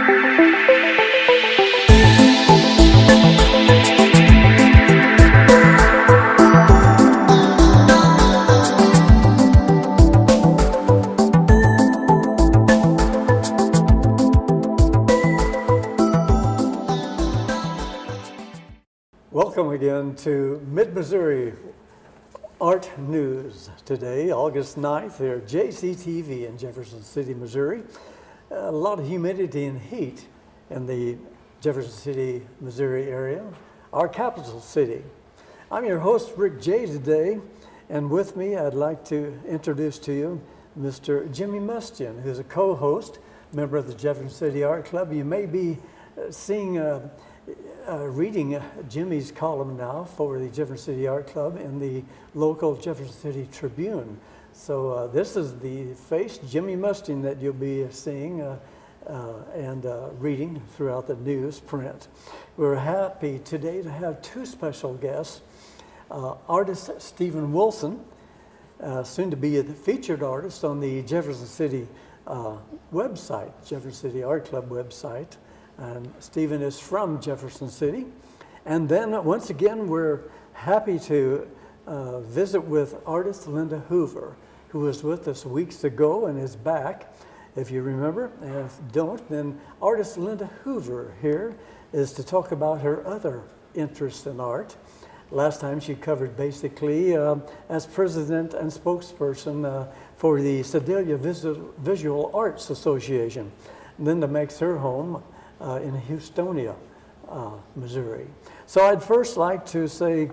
Welcome again to Mid-Missouri Art News. Today, August 9th, here at JCTV in Jefferson City, Missouri. A lot of humidity and heat in the Jefferson City, Missouri area, our capital city. I'm your host, Rick J. today, and with me, I'd like to introduce to you Mr. Jimmy Mustian, who's a co-host, member of the Jefferson City Art Club. You may be seeing reading Jimmy's column now for the Jefferson City Art Club in the local Jefferson City Tribune. So this is the face, Jimmy Mustian, that you'll be seeing and reading throughout the news print. We're happy today to have two special guests. Artist Stephen Wilson, soon to be a featured artist on the Jefferson City website, Jefferson City Art Club website. And Stephen is from Jefferson City. And then once again, we're happy to visit with artist Linda Hoover, who was with us weeks ago and is back, if you remember. And if you don't, then artist Linda Hoover here is to talk about her other interests in art. Last time she covered basically as president and spokesperson for the Sedalia Visual Arts Association. Linda makes her home in Houstonia, Missouri. So I'd first like to say,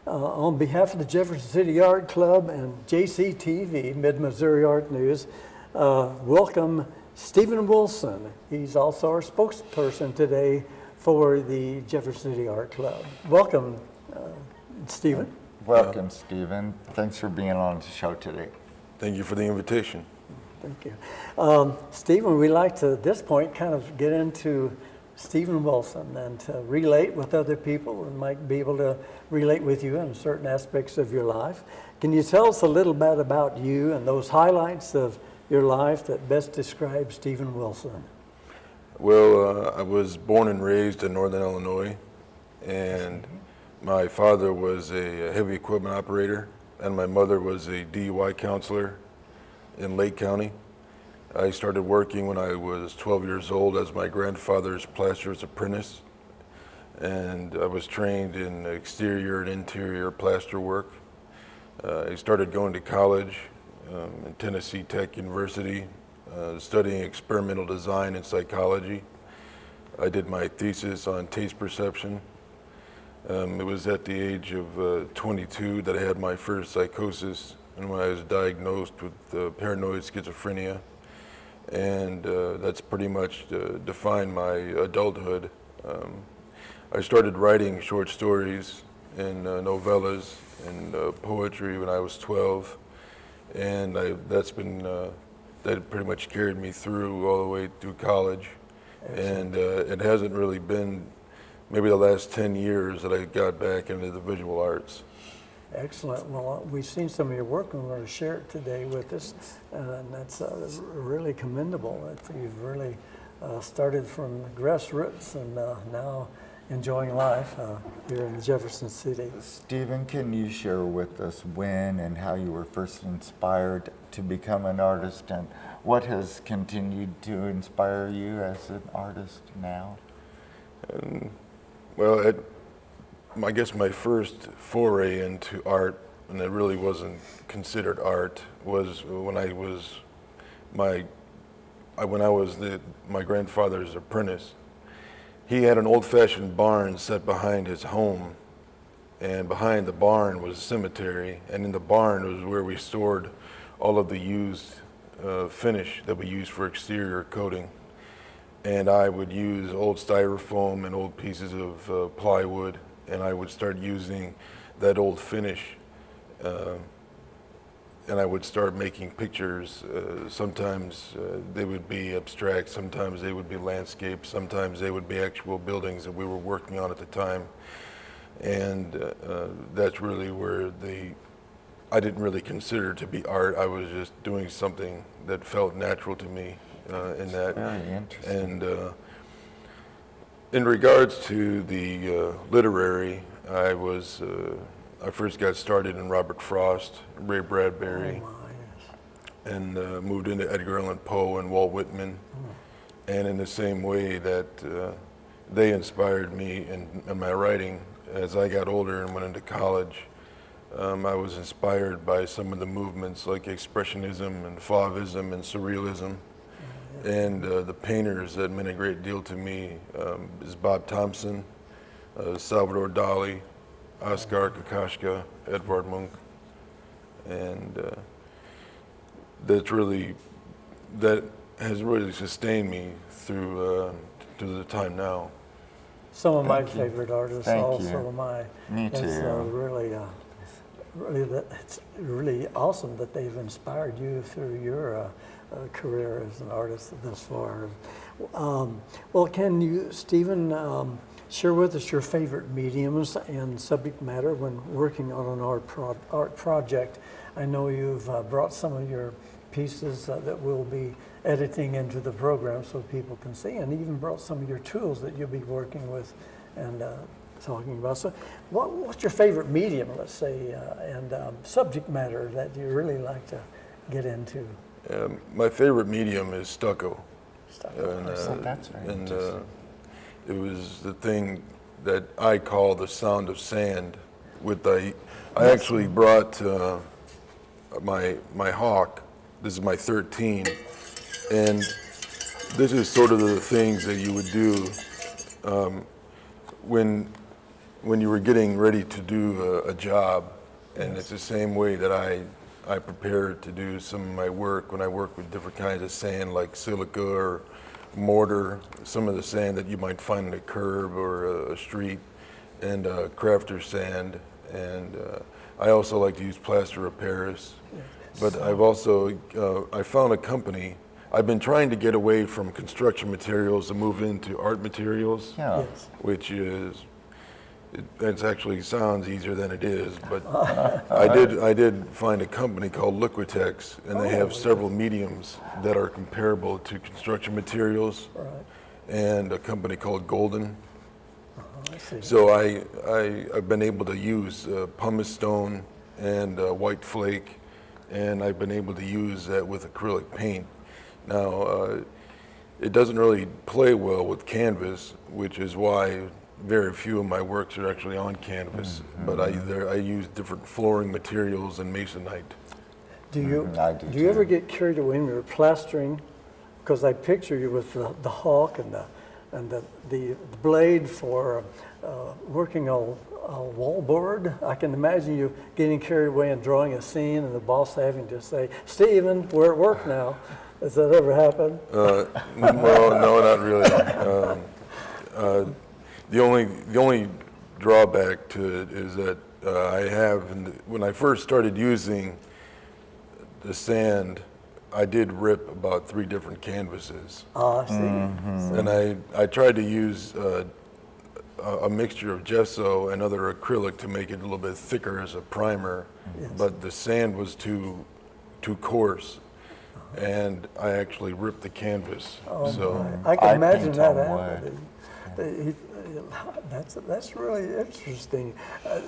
on behalf of the Jefferson City Art Club and JCTV, Mid-Missouri Art News, welcome Stephen Wilson. He's also our spokesperson today for the Jefferson City Art Club. Welcome, Stephen. Welcome, Stephen. Thanks for being on the show today. Thank you for the invitation. Thank you. Stephen, we like to, at this point, kind of get into Stephen Wilson and to relate with other people and might be able to relate with you in certain aspects of your life. Can you tell us a little bit about you and those highlights of your life that best describe Stephen Wilson? Well, I was born and raised in Northern Illinois, and my father was a heavy equipment operator, and my mother was a DUI counselor in Lake County. I started working when I was 12 years old as my grandfather's plasterer's apprentice, and I was trained in exterior and interior plaster work. I started going to college in Tennessee Tech University, studying experimental design and psychology. I did my thesis on taste perception. It was at the age of 22 that I had my first psychosis, and when I was diagnosed with paranoid schizophrenia, and that's pretty much defined my adulthood. I started writing short stories and novellas and poetry when I was 12, and that pretty much carried me through all the way through college. Excellent. And it hasn't really been maybe the last 10 years that I got back into the visual arts. Excellent. Well, we've seen some of your work and we're going to share it today with us, and that's really commendable that you've really started from grassroots and now enjoying life here in Jefferson City. Stephen, can you share with us when and how you were first inspired to become an artist, and what has continued to inspire you as an artist now? Well, I guess my first foray into art, and it really wasn't considered art, was when I was my grandfather's apprentice. He had an old-fashioned barn set behind his home, and behind the barn was a cemetery, and in the barn was where we stored all of the used finish that we used for exterior coating. And I would use old styrofoam and old pieces of plywood, and I would start using that old finish, and I would start making pictures. Sometimes they would be abstract, sometimes they would be landscapes, sometimes they would be actual buildings that we were working on at the time. And that's really where I didn't really consider it to be art. I was just doing something that felt natural to me in that. Very interesting. And In regards to the literary, I first got started in Robert Frost, Ray Bradbury, Oh, my, yes. and moved into Edgar Allan Poe and Walt Whitman. And in the same way that they inspired me in my writing, as I got older and went into college, I was inspired by some of the movements like Expressionism and Fauvism and Surrealism. And the painters that meant a great deal to me is Bob Thompson, Salvador Dali, Oskar Kokoschka, Edvard Munch. And that has really sustained me through to the time now. Some of my Thank you. favorite artists Thank also you. are my. Me It's too. it's really awesome that they've inspired you through your career as an artist thus far. Well, can you, Stephen, share with us your favorite mediums and subject matter when working on an art project? I know you've brought some of your pieces that we'll be editing into the program so people can see, and even brought some of your tools that you'll be working with and talking about. So what's your favorite medium, let's say, and subject matter that you really like to get into? My favorite medium is stucco. And, That's very and interesting. it was the thing that I call the sound of sand. I actually brought my hawk. This is my 13, and this is sort of the things that you would do when you were getting ready to do a job. And it's the same way that I prepare to do some of my work when I work with different kinds of sand like silica or mortar, some of the sand that you might find in a curb or a street, and crafter sand. And I also like to use plaster of Paris. But I've also, I found a company. I've been trying to get away from construction materials and move into art materials, Yeah. Yes. which is, it actually sounds easier than it is, but I did find a company called Liquitex, and they have several mediums that are comparable to construction materials, Right. and a company called Golden. I see. So I've been able to use pumice stone and white flake, and I've been able to use that with acrylic paint. Now, it doesn't really play well with canvas, which is why very few of my works are actually on canvas, but I use different flooring materials and masonite. Do you I do do you ever too. get carried away when you're plastering? Because I picture you with the hawk and the blade for working a wallboard. I can imagine you getting carried away and drawing a scene, and the boss having to say, "Stephen, we're at work now." Has that ever happened? Well, no, not really. The only drawback to it is that when I first started using the sand, I did rip about 3 different canvases. Ah, I see. And I tried to use a mixture of gesso and other acrylic to make it a little bit thicker as a primer, but the sand was too coarse, and I actually ripped the canvas. So I can I imagine paint that on happening. That's really interesting.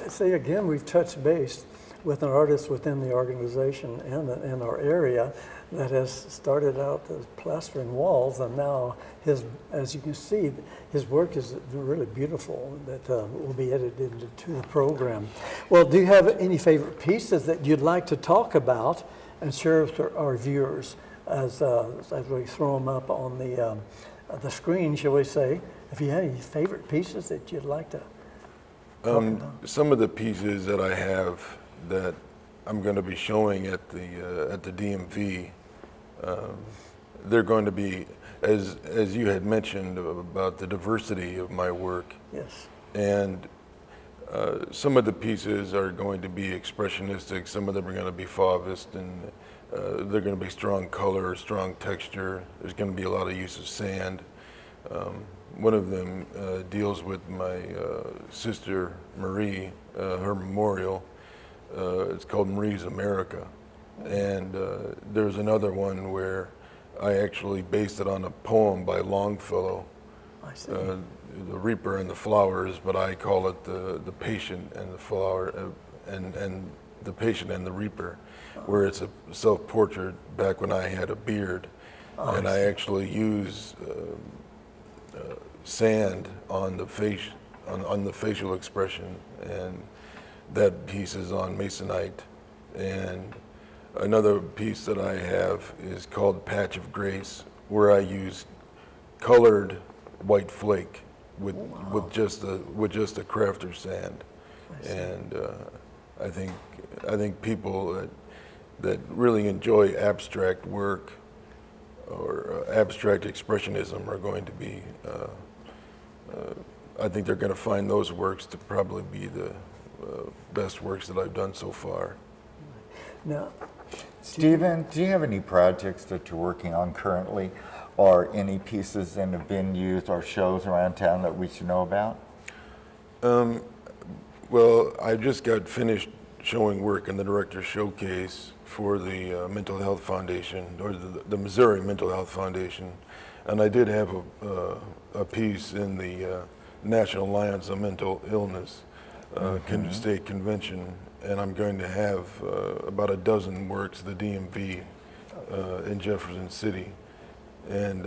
See, again, we've touched base with an artist within the organization and in our area that has started out as plastering walls, and now as you can see, his work is really beautiful. That will be edited into the program. Well, do you have any favorite pieces that you'd like to talk about and share with our viewers as we throw them up on the screen, shall we say? If you have any favorite pieces that you'd like to talk about. some of the pieces that I have that I'm going to be showing at the DMV, they're going to be, as you had mentioned about the diversity of my work, Yes. and some of the pieces are going to be expressionistic, some of them are going to be Fauvist, and they're going to be strong color, strong texture. There's going to be a lot of use of sand. One of them deals with my sister Marie, her memorial. It's called Marie's America. And there's another one where I actually based it on a poem by Longfellow, I see. The reaper and the flowers, but I call it the patient and the flower, and the patient and the reaper, where it's a self-portrait back when I had a beard, and I actually use sand on the face, on the facial expression, and that piece is on masonite. And another piece that I have is called Patch of Grace, where I use colored white flake with just a crafter sand. And I think people that really enjoy abstract work or abstract expressionism are going to be, I think they're going to find those works to probably be the best works that I've done so far. Now, Stephen, do you have any projects that you're working on currently, or any pieces that have been used or shows around town that we should know about? Well, I just got finished showing work in the Director's Showcase for the Mental Health Foundation, or the Missouri Mental Health Foundation, and I did have a piece in the National Alliance of Mental Illness State Convention, and I'm going to have about a dozen works, the DMV in Jefferson City. And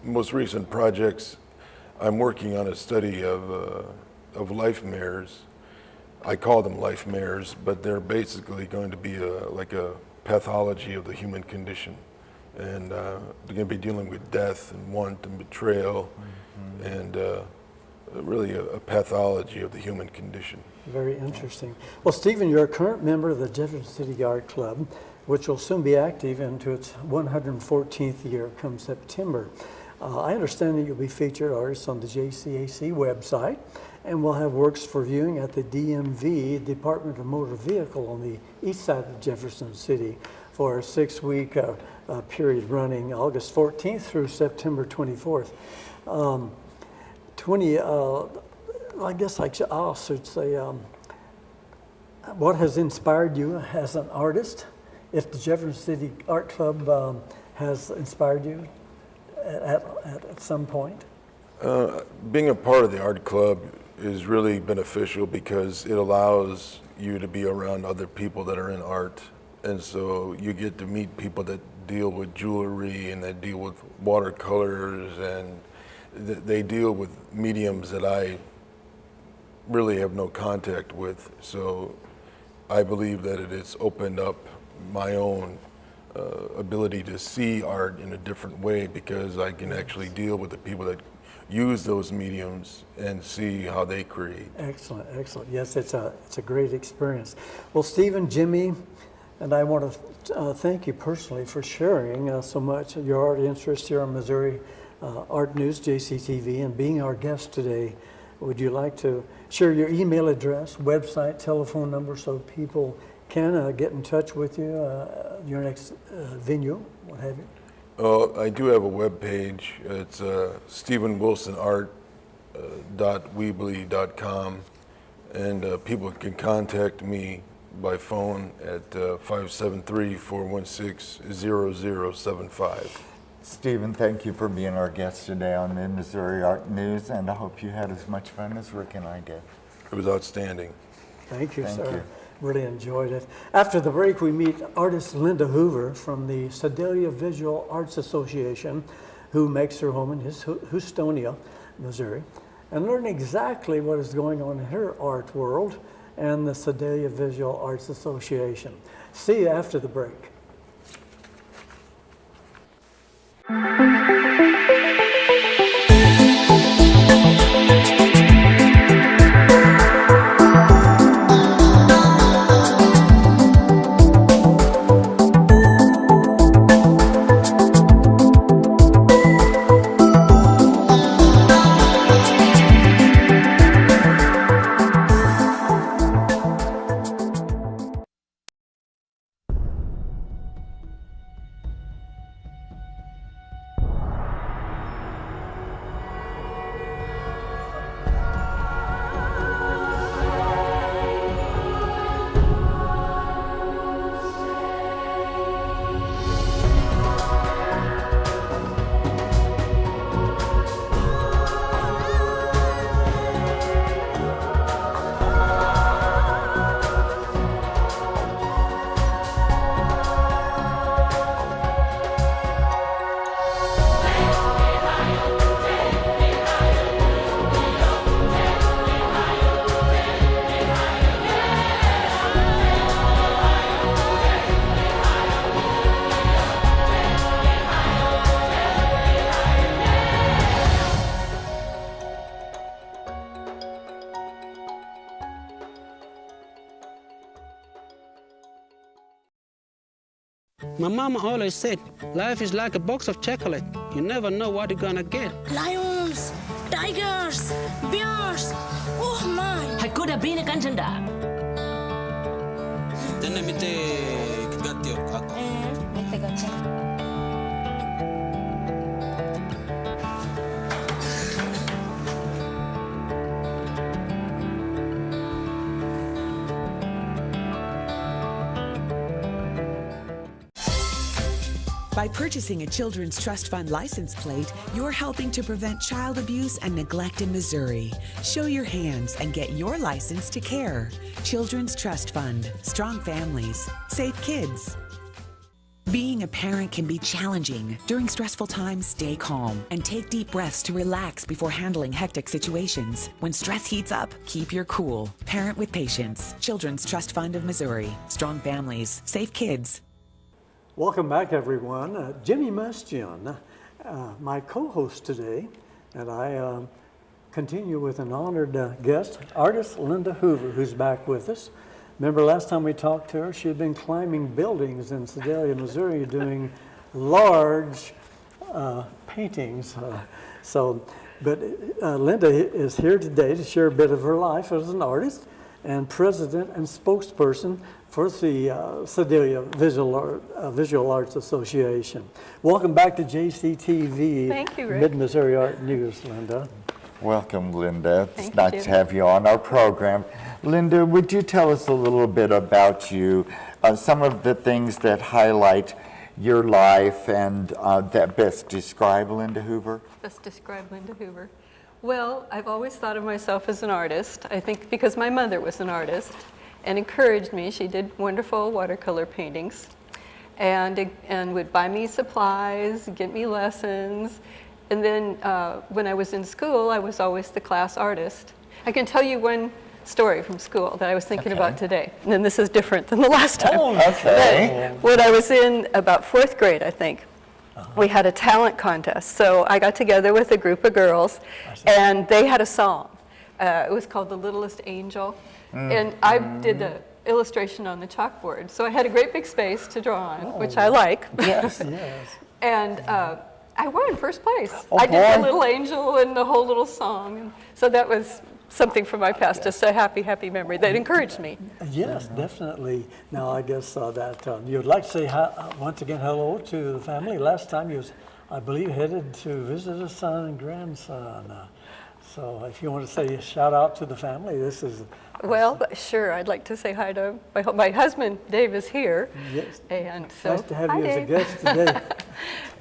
most recent projects, I'm working on a study of life mirrors. I call them life mirrors, but they're basically going to be like a pathology of the human condition. And they're going to be dealing with death and want and betrayal, and really a pathology of the human condition. very interesting. Well, Stephen, you're a current member of the Jefferson City Art Club, which will soon be active into its 114th year come September. I understand that you'll be featured artists on the JCAC website, and we'll have works for viewing at the DMV, Department of Motor Vehicle, on the east side of Jefferson City for a 6-week period running August 14th through September 24th. I guess I should say, what has inspired you as an artist? If the Jefferson City Art Club has inspired you at some point? Being a part of the art club is really beneficial because it allows you to be around other people that are in art. And so you get to meet people that deal with jewelry and that deal with watercolors, and they deal with mediums that I really have no contact with. So I believe that it has opened up my own ability to see art in a different way, because I can actually deal with the people that use those mediums and see how they create. Excellent, excellent. Yes, it's a great experience. Well, Stephen, Jimmy, and I want to thank you personally for sharing so much of your art interest here on Missouri Art News, JCTV, and being our guest today. Would you like to share your email address, website, telephone number, so people can get in touch with you, your next venue, what have you? I do have a web page. It's stephenwilsonart.weebly.com, and people can contact me by phone at 573-416-0075. Stephen, thank you for being our guest today on Mid-Missouri Art News, and I hope you had as much fun as Rick and I did. It was outstanding. Thank you, Thank sir. you. Really enjoyed it. After the break, we meet artist Linda Hoover from the Sedalia Visual Arts Association, who makes her home in Houstonia, Missouri, and learn exactly what is going on in her art world and the Sedalia Visual Arts Association. See you after the break. My mama always said, life is like a box of chocolate. You never know what you're gonna get. Lions, tigers, bears. Oh my! Hakuna bini kan senda. Tena mite kigatio ako. Mete gotcha. By purchasing a Children's Trust Fund license plate, you're helping to prevent child abuse and neglect in Missouri. Show your hands and get your license to care. Children's Trust Fund. Strong families. Safe kids. Being a parent can be challenging. During stressful times, stay calm and take deep breaths to relax before handling hectic situations. When stress heats up, keep your cool. Parent with patience. Children's Trust Fund of Missouri. Strong families. Safe kids. Welcome back, everyone. Jimmy Mustian, my co-host today, and I continue with an honored guest, artist Linda Hoover, who's back with us. Remember last time we talked to her, she had been climbing buildings in Sedalia, Missouri, doing large paintings. But Linda is here today to share a bit of her life as an artist and president and spokesperson for the Sedalia Visual Arts Association. Welcome back to JCTV. Thank you, Rick. Mid-Missouri Art News, Linda. Welcome, Linda. It's Thank nice you. to have you on our program. Linda, would you tell us a little bit about you, some of the things that highlight your life and that best describe Linda Hoover? Best describe Linda Hoover. Well, I've always thought of myself as an artist, I think because my mother was an artist and encouraged me. She did wonderful watercolor paintings and would buy me supplies, get me lessons. And then when I was in school, I was always the class artist. I can tell you one story from school that I was thinking about today. And then this is different than the last time. Oh, okay. But when I was in about 4th grade, I think, we had a talent contest. So I got together with a group of girls, and they had a song. It was called The Littlest Angel. And I did the illustration on the chalkboard. So I had a great big space to draw on, which I like. Yes, yes. And I won first place. Oh, I did the boy. little angel and the whole little song. And so that was something from my past, just a happy, happy memory that encouraged me. Yes, definitely. Now, I guess that you'd like to say once again hello to the family. Last time you was, I believe, headed to visit a son and grandson. So if you want to say a shout out to the family, this is... Well, sure. I'd like to say hi to my husband. Dave is here. Yes. And so, Nice to have hi, you as a Dave. guest today.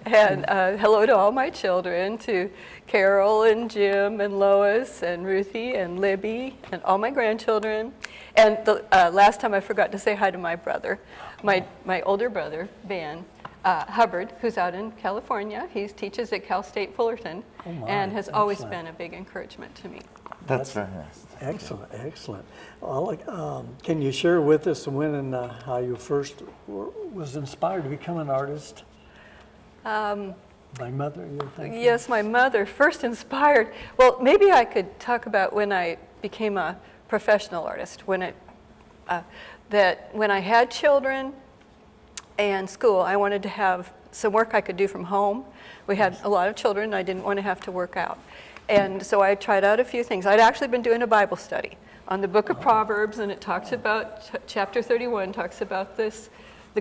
And hello to all my children, to Carol and Jim and Lois and Ruthie and Libby and all my grandchildren. And the last time I forgot to say hi to my brother, my older brother, Ben Hubbard, who's out in California. He teaches at Cal State Fullerton and has always been a big encouragement to me. That's very nice. Excellent, excellent. Well, can you share with us when and how you first was inspired to become an artist? My mother, you think? Yes, my mother first inspired. Well, maybe I could talk about when I became a professional artist. When I had children and school, I wanted to have some work I could do from home. We had a lot of children, and I didn't want to have to work out. And so I tried out a few things. I'd actually been doing a Bible study on the book of Proverbs, and it talks about, chapter 31 talks about the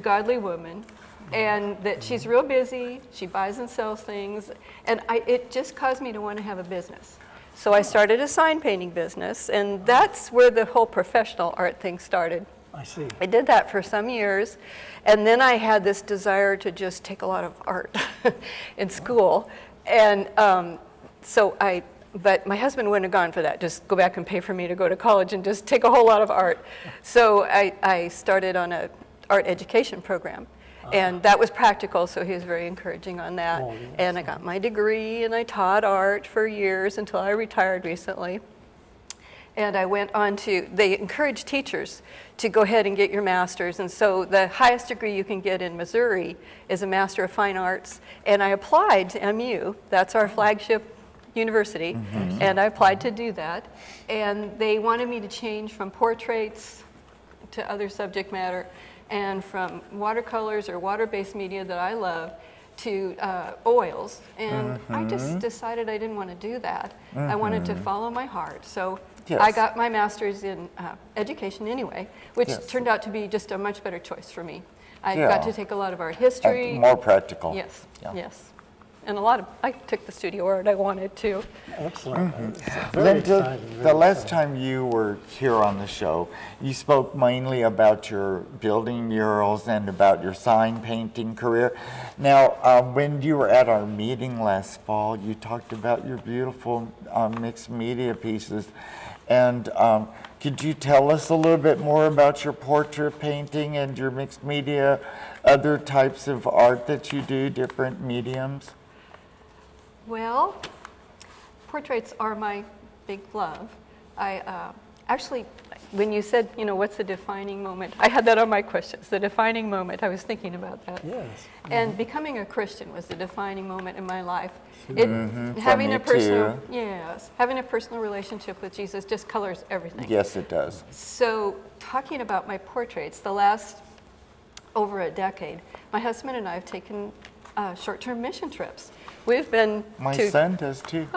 godly woman, and that she's real busy, she buys and sells things, and it just caused me to want to have a business. So I started a sign painting business, and that's where the whole professional art thing started. I see. I did that for some years, and then I had this desire to just take a lot of art in school, and but my husband wouldn't have gone for that. Just go back and pay for me to go to college and just take a whole lot of art. So I started on an art education program, and that was practical, so he was very encouraging on that. Oh, yes. And I got my degree, and I taught art for years until I retired recently. And I went on to, they encourage teachers to go ahead and get your master's. And so the highest degree you can get in Missouri is a Master of Fine Arts. And I applied to MU, that's our flagship university, and I applied to do that. And they wanted me to change from portraits to other subject matter. and from watercolors or water-based media that I love to oils. And I just decided I didn't want to do that. I wanted to follow my heart. So I got my master's in education anyway, which turned out to be just a much better choice for me. I got to take a lot of art history. More practical. Yes, Yeah. yes. And I took the studio art I wanted to. Excellent. Very Linda, exciting, the very last exciting. time you were here on the show, you spoke mainly about your building murals and about your sign painting career. Now, when you were at our meeting last fall, you talked about your beautiful mixed media pieces. And could you tell us a little bit more about your portrait painting and your mixed media, other types of art that you do, different mediums? Well, portraits are my big love. Actually, when you said, what's the defining moment? I had that on my questions, the defining moment. I was thinking about that. Yes. And becoming a Christian was the defining moment in my life. Having having a personal relationship with Jesus just colors everything. Yes, it does. So talking about my portraits, the last over a decade, my husband and I have taken short-term mission trips. We've been My to son does too.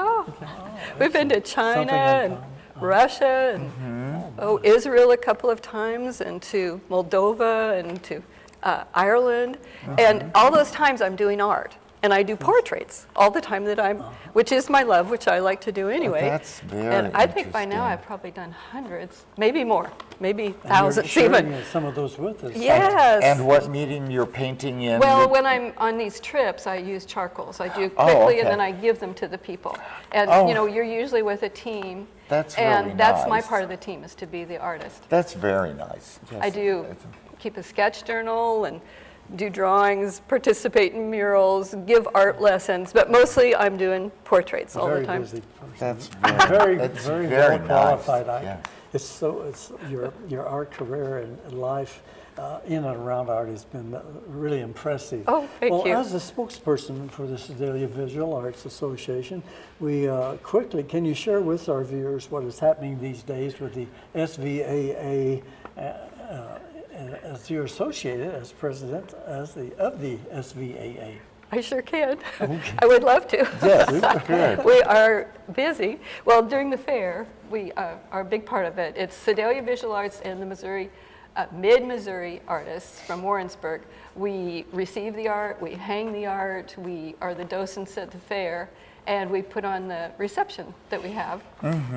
we've been to China Something in and common. Russia and Israel a couple of times, and to Moldova and to Ireland. And all those times I'm doing art. And I do portraits all the time which is my love, which I like to do anyway. That's very And I think by now interesting. I've probably done hundreds, maybe more, maybe And you're thousands sharing even. some of those with us. Yes. And what medium you're painting in? Well, when I'm on these trips, I use charcoals. I do quickly, okay. and then I give them to the people. And you're usually with a team. That's and really that's my nice. part of the team, is to be the artist. That's very nice. Yes, I do that's- keep a sketch journal and do drawings, participate in murals, give art lessons, but mostly I'm doing portraits all Very the time. busy person. That's very, that's very, very well qualified. nice. Yeah. It's your art career and life in and around art has been really impressive. Oh, thank you. As a spokesperson for the Sedalia Visual Arts Association, we quickly, can you share with our viewers what is happening these days with the SVAA? As you're associated as president of the SVAA. I sure can. I would love to. Yes, good. We are busy. Well, during the fair, we are a big part of it. It's Sedalia Visual Arts and the Missouri, Mid-Missouri artists from Warrensburg. We receive the art, we hang the art, we are the docents at the fair, and we put on the reception that we have.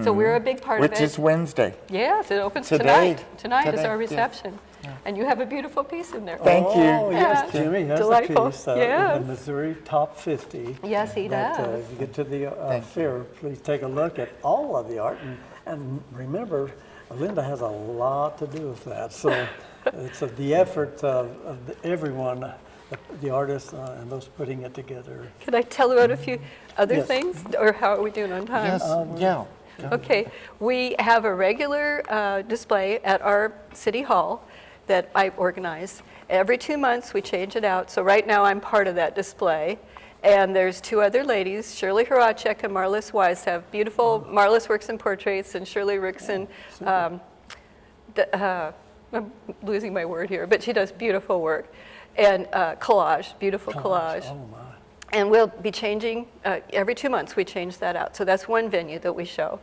So we're a big part of it. Which is Wednesday. Yes, it opens Today. tonight. Tonight is Today, our yeah. reception. And you have a beautiful piece in there. Thank you. Oh, yes, Yeah. Jimmy has Delightful. a piece Yes. in the Missouri Top 50. Yes, he That, does. if you get to the fair, please take a look at all of the art. And remember, Linda has a lot to do with that. So it's the effort of everyone, the artists and those putting it together. Can I tell about a few other Yes. things? Or how are we doing on time? Yes, yeah. Okay, we have a regular display at our city hall that I organize. Every 2 months we change it out. So right now I'm part of that display. And there's two other ladies, Shirley Horacek and Marlis Weiss, have beautiful, Marlis works in portraits and Shirley works in, I'm losing my word here, but she does beautiful work. And collage, beautiful collage. Oh, my. And we'll be changing, every 2 months we change that out. So that's one venue that we show.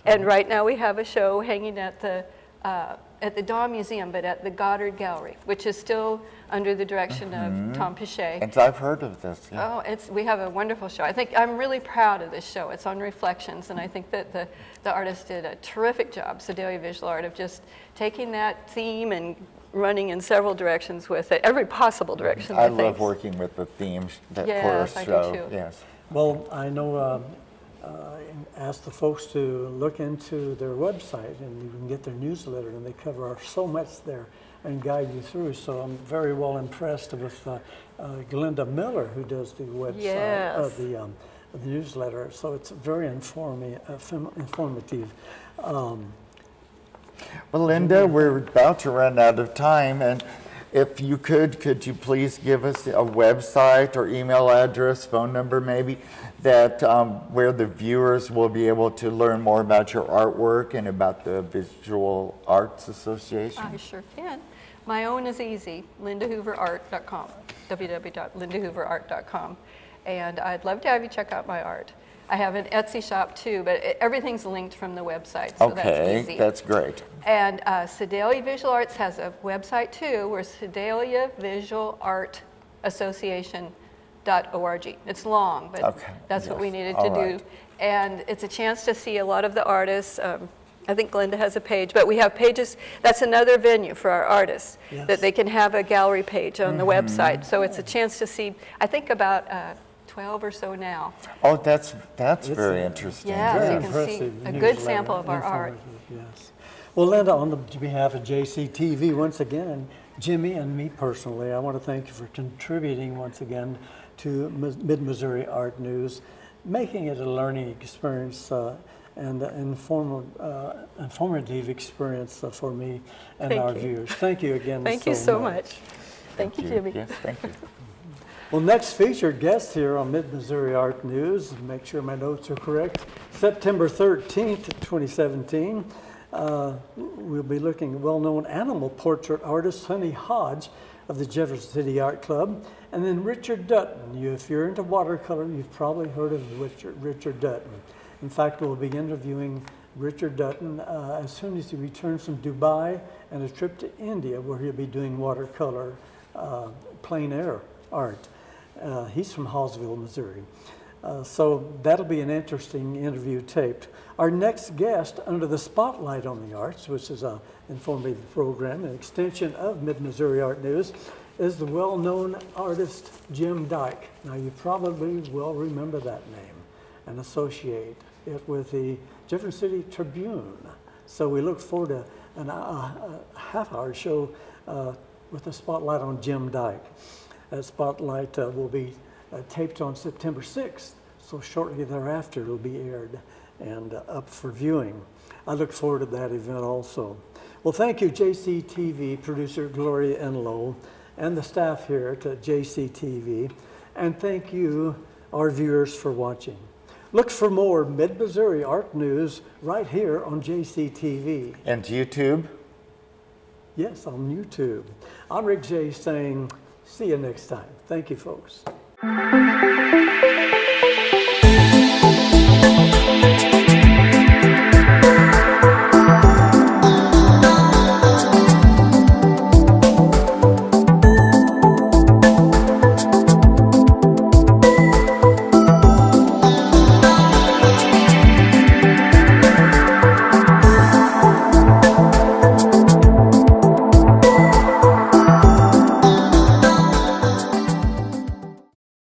And right now we have a show hanging at the Daw Museum, but at the Goddard Gallery, which is still under the direction of Tom Pichet. And I've heard of this. Yeah. Oh, we have a wonderful show. I'm really proud of this show. It's on Reflections, and I think that the artist did a terrific job, Sedalia Visual Art, of just taking that theme and running in several directions with it, every possible direction. I love working with the themes that Yes, for a I do show. too. Yes. Well, I know, ask the folks to look into their website and you can get their newsletter, and they cover so much there and guide you through. So I'm very well impressed with Glenda Miller, who does the website, Yes. the newsletter. So it's very informative. Well, Linda, we're about to run out of time, and if you could you please give us a website or email address, phone number maybe, that where the viewers will be able to learn more about your artwork and about the Visual Arts Association? I sure can. My own is easy, lindahooverart.com, www.lindahooverart.com. And I'd love to have you check out my art. I have an Etsy shop too, but everything's linked from the website, so that's easy. That's great. And Sedalia Visual Arts has a website too. We're Sedalia Visual Art Association.org. It's long, but that's what we needed to do. And it's a chance to see a lot of the artists. I think Glenda has a page, but we have pages. That's another venue for our artists, that they can have a gallery page on the website. So it's a chance to see, I think about 12 or so now. Oh, that's very interesting. Yeah, Very so you can see impressive a good newsletter, sample of our art. informative, Yes. Well, Linda, on behalf of JCTV, once again, Jimmy and me personally, I want to thank you for contributing once again to Mid-Missouri Art News, making it a learning experience and an informative experience for me and our viewers. Thank you again. Thank you so much. Thank you, Jimmy. Yes, thank you. Well, next featured guest here on Mid-Missouri Art News, make sure my notes are correct, September 13th, 2017, we'll be looking at well-known animal portrait artist Honey Hodge of the Jefferson City Art Club, and then Richard Dutton. If you're into watercolor, you've probably heard of Richard Dutton. In fact, we'll be interviewing Richard Dutton as soon as he returns from Dubai and a trip to India, where he'll be doing watercolor plein air art. He's from Hallsville, Missouri. So that'll be an interesting interview taped. Our next guest under the Spotlight on the Arts, which is an informative program, an extension of Mid-Missouri Art News, is the well-known artist Jim Dyke. Now you probably will remember that name and associate it with the Jefferson City Tribune. So we look forward to a half-hour show with a spotlight on Jim Dyke. That spotlight will be taped on September 6th, so shortly thereafter it'll be aired and up for viewing. I look forward to that event also. Well, thank you, JCTV producer Gloria Enlow and the staff here at JCTV, and thank you, our viewers, for watching. Look for more Mid-Missouri Art News right here on JCTV. And YouTube? Yes, on YouTube. I'm Rick J. saying, see you next time. Thank you, folks.